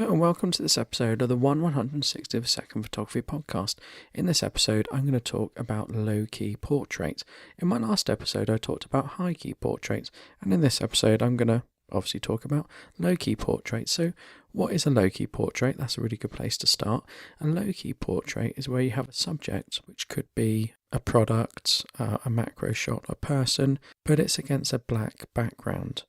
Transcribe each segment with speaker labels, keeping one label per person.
Speaker 1: Hello and welcome to this episode of the 160th Second Photography Podcast. In this episode, I'm going to talk about low-key portraits. In my last episode, I talked about high-key portraits, and in this episode, I'm going to obviously talk about low-key portraits. So, what is a low-key portrait? That's a really good place to start. A low-key portrait is where you have a subject, which could be a product, a macro shot, a person, but it's against a black background,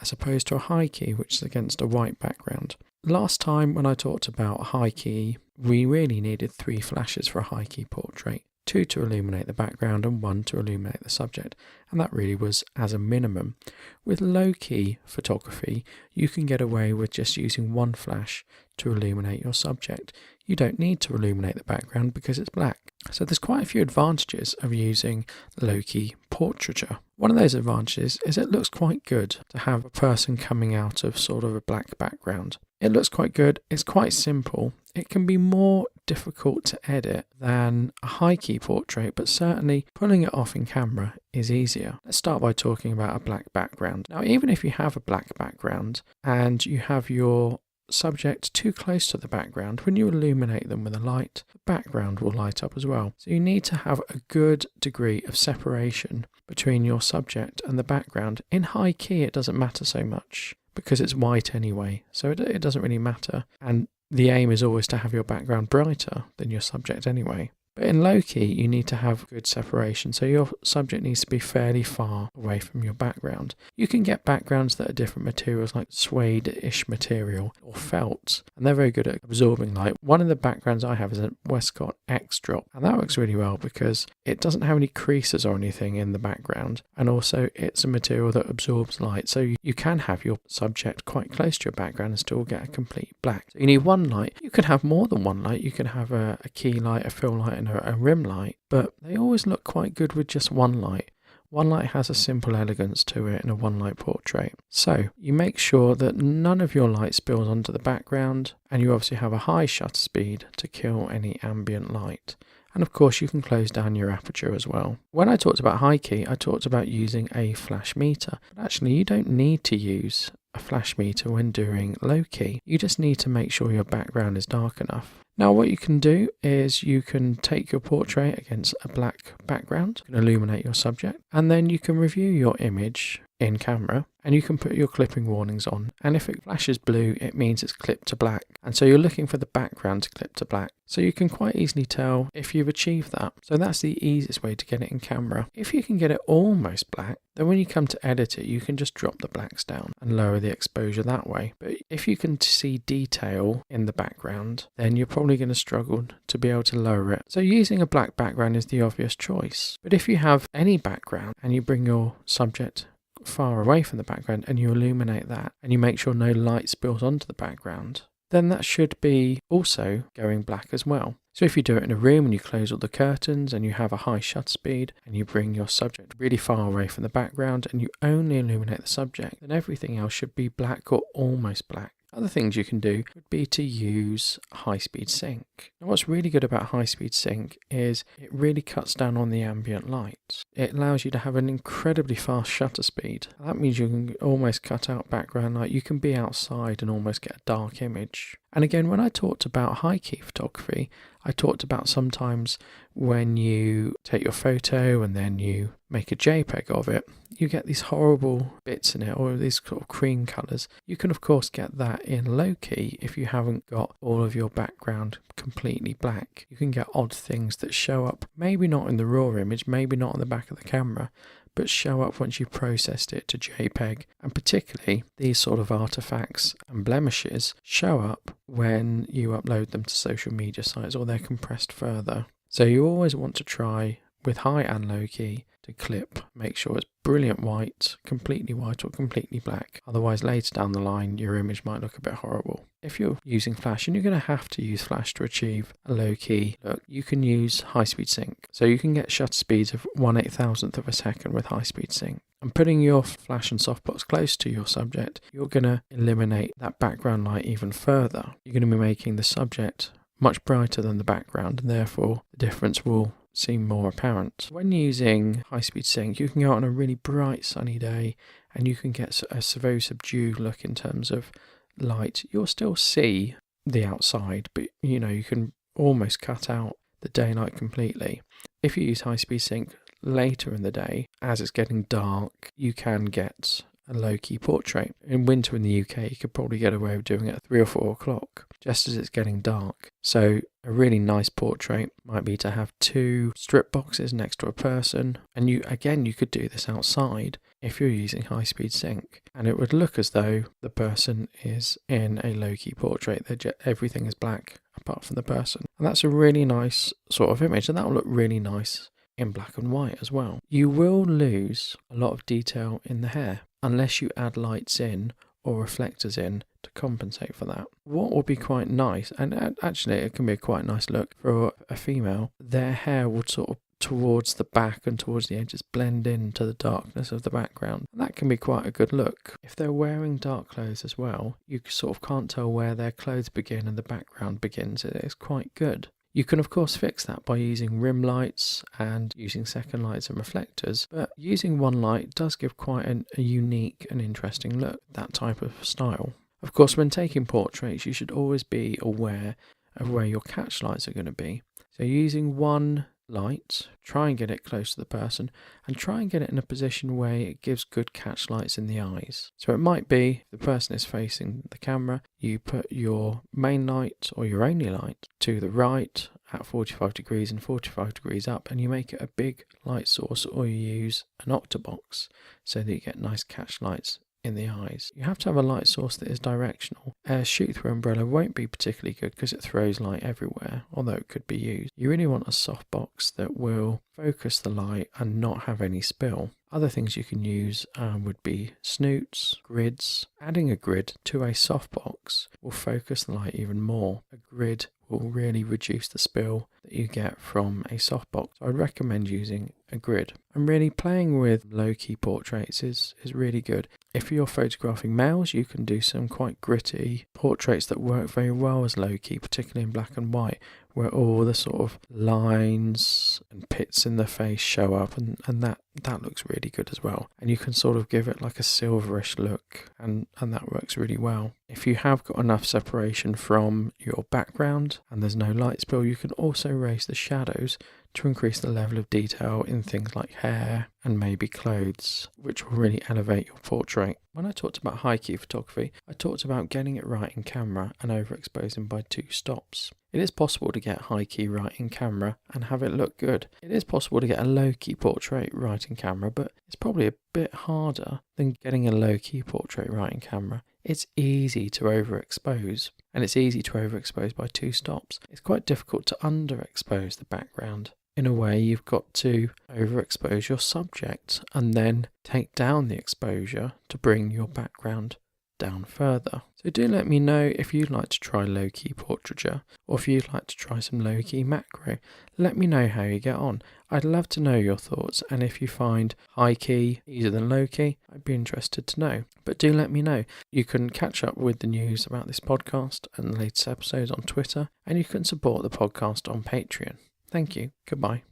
Speaker 1: as opposed to a high key, which is against a white background. Last time when I talked about high key, we really needed 3 flashes for a high key portrait, 2 to illuminate the background and 1 to illuminate the subject, and that really was as a minimum. With low key photography, you can get away with just using 1 flash to illuminate your subject. You don't need to illuminate the background because it's black. So there's quite a few advantages of using low-key portraiture. One of those advantages is it looks quite good to have a person coming out of sort of a black background. It looks quite good, it's quite simple. It can be more difficult to edit than a high-key portrait, but certainly pulling it off in camera is easier. Let's start by talking about a black background. Now, even if you have a black background and you have your subject too close to the background, when you illuminate them with a light, the background will light up as well. So you need to have a good degree of separation between your subject and the background. In high key, it doesn't matter so much because it's white anyway, so it doesn't really matter. And the aim is always to have your background brighter than your subject anyway. But in low key, you need to have good separation, so your subject needs to be fairly far away from your background. You can get backgrounds that are different materials like suede-ish material or felt, and they're very good at absorbing light. One of the backgrounds I have is a Westcott X-Drop, and that works really well because it doesn't have any creases or anything in the background, and also it's a material that absorbs light, so you can have your subject quite close to your background and still get a complete black. So you need 1 light. You can have more than 1 light. You can have a key light, a fill light, and a rim light, but they always look quite good with just 1 light. 1 light has a simple elegance to it in a 1 light portrait. So you make sure that none of your light spills onto the background, and you obviously have a high shutter speed to kill any ambient light. And of course you can close down your aperture as well. When I talked about high key, I talked about using a flash meter, but actually you don't need to use a flash meter when doing low key. You just need to make sure your background is dark enough. Now what you can do is you can take your portrait against a black background, you can illuminate your subject, and then you can review your image in camera, and you can put your clipping warnings on, and if it flashes blue it means it's clipped to black, and so you're looking for the background to clip to black, so you can quite easily tell if you've achieved that. So that's the easiest way to get it in camera. If you can get it almost black, then when you come to edit it you can just drop the blacks down and lower the exposure that way. But if you can see detail in the background, then you're probably going to struggle to be able to lower it. So using a black background is the obvious choice, but if you have any background and you bring your subject far away from the background and you illuminate that and you make sure no light spills onto the background, then that should be also going black as well. So if you do it in a room and you close all the curtains and you have a high shutter speed and you bring your subject really far away from the background and you only illuminate the subject, then everything else should be black or almost black. Other things you can do would be to use high-speed sync. Now what's really good about high-speed sync is it really cuts down on the ambient light. It allows you to have an incredibly fast shutter speed. That means you can almost cut out background light. You can be outside and almost get a dark image. And again, when I talked about high-key photography, I talked about sometimes when you take your photo and then you make a JPEG of it, you get these horrible bits in it, or these sort of cream colours. You can of course get that in low key if you haven't got all of your background completely black. You can get odd things that show up, maybe not in the raw image, maybe not on the back of the camera, but show up once you've processed it to JPEG. And particularly these sort of artifacts and blemishes show up when you upload them to social media sites or they're compressed further. So you always want to try with high and low key to clip, make sure it's brilliant white, completely white or completely black. Otherwise later down the line your image might look a bit horrible. If you're using flash, and you're going to have to use flash to achieve a low key look, you can use high speed sync. So you can get shutter speeds of 1/8000th of a second with high speed sync. And putting your flash and softbox close to your subject, you're going to eliminate that background light even further. You're going to be making the subject much brighter than the background, and therefore the difference will seem more apparent. When using high-speed sync, you can go out on a really bright sunny day and you can get a very subdued look in terms of light, you'll still see the outside, but you can almost cut out the daylight completely. If you use high-speed sync later in the day, as it's getting dark, you can get a low-key portrait. In winter in the UK, you could probably get away with doing it at 3 or 4 o'clock, just as it's getting dark. So a really nice portrait might be to have 2 strip boxes next to a person, and you could do this outside if you're using high-speed sync, and it would look as though the person is in a low-key portrait. Everything is black apart from the person, and that's a really nice sort of image, and that will look really nice in black and white as well. You will lose a lot of detail in the hair unless you add lights in or reflectors in to compensate for that. What will be quite nice, and actually it can be a quite nice look for a female, their hair would sort of towards the back and towards the edges blend into the darkness of the background. That can be quite a good look. If they're wearing dark clothes as well, you sort of can't tell where their clothes begin and the background begins. It is quite good. You can of course fix that by using rim lights and using second lights and reflectors, but using one light does give quite a unique and interesting look, that type of style. Of course, when taking portraits, you should always be aware of where your catch lights are going to be. So using one light, try and get it close to the person, and try and get it in a position where it gives good catch lights in the eyes. So it might be the person is facing the camera, you put your main light or your only light to the right at 45 degrees and 45 degrees up, and you make it a big light source, or you use an octabox so that you get nice catch lights in the eyes. You have to have a light source that is directional. A shoot-through umbrella won't be particularly good because it throws light everywhere, although it could be used. You really want a softbox that will focus the light and not have any spill. Other things you can use would be snoots, grids. Adding a grid to a softbox will focus the light even more. A grid will really reduce the spill that you get from a softbox. So I'd recommend using a grid. And really playing with low-key portraits is really good. If you're photographing males, you can do some quite gritty portraits that work very well as low-key, particularly in black and white, where all the sort of lines and pits in the face show up, and that looks really good as well. And you can sort of give it like a silverish look, and that works really well. If you have got enough separation from your background and there's no light spill, you can also raise the shadows to increase the level of detail in things like hair and maybe clothes, which will really elevate your portrait. When I talked about high key photography, I talked about getting it right in camera and overexposing by 2 stops. It is possible to get high key right in camera and have it look good. It is possible to get a low key portrait right in camera, but it's probably a bit harder than getting a low key portrait right in camera. It's easy to overexpose, and it's easy to overexpose by 2 stops. It's quite difficult to underexpose the background. In a way, you've got to overexpose your subject and then take down the exposure to bring your background down further. So do let me know if you'd like to try low-key portraiture, or if you'd like to try some low-key macro. Let me know how you get on. I'd love to know your thoughts, and if you find high-key easier than low-key, I'd be interested to know. But do let me know. You can catch up with the news about this podcast and the latest episodes on Twitter, and you can support the podcast on Patreon. Thank you. Goodbye.